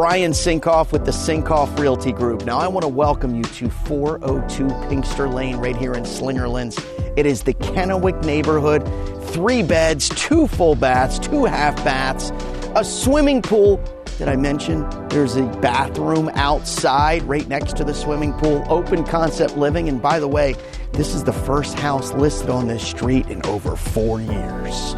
Brian Sinkoff with the Sinkoff Realty Group. Now I want to welcome you to 402 Pinkster Lane right here in Slingerlands. It is the Kennewick neighborhood. 3 beds, 2 full baths, 2 half baths, a swimming pool. Did I mention there's a bathroom outside right next to the swimming pool, open concept living. And by the way, this is the first house listed on this street in over 4 years.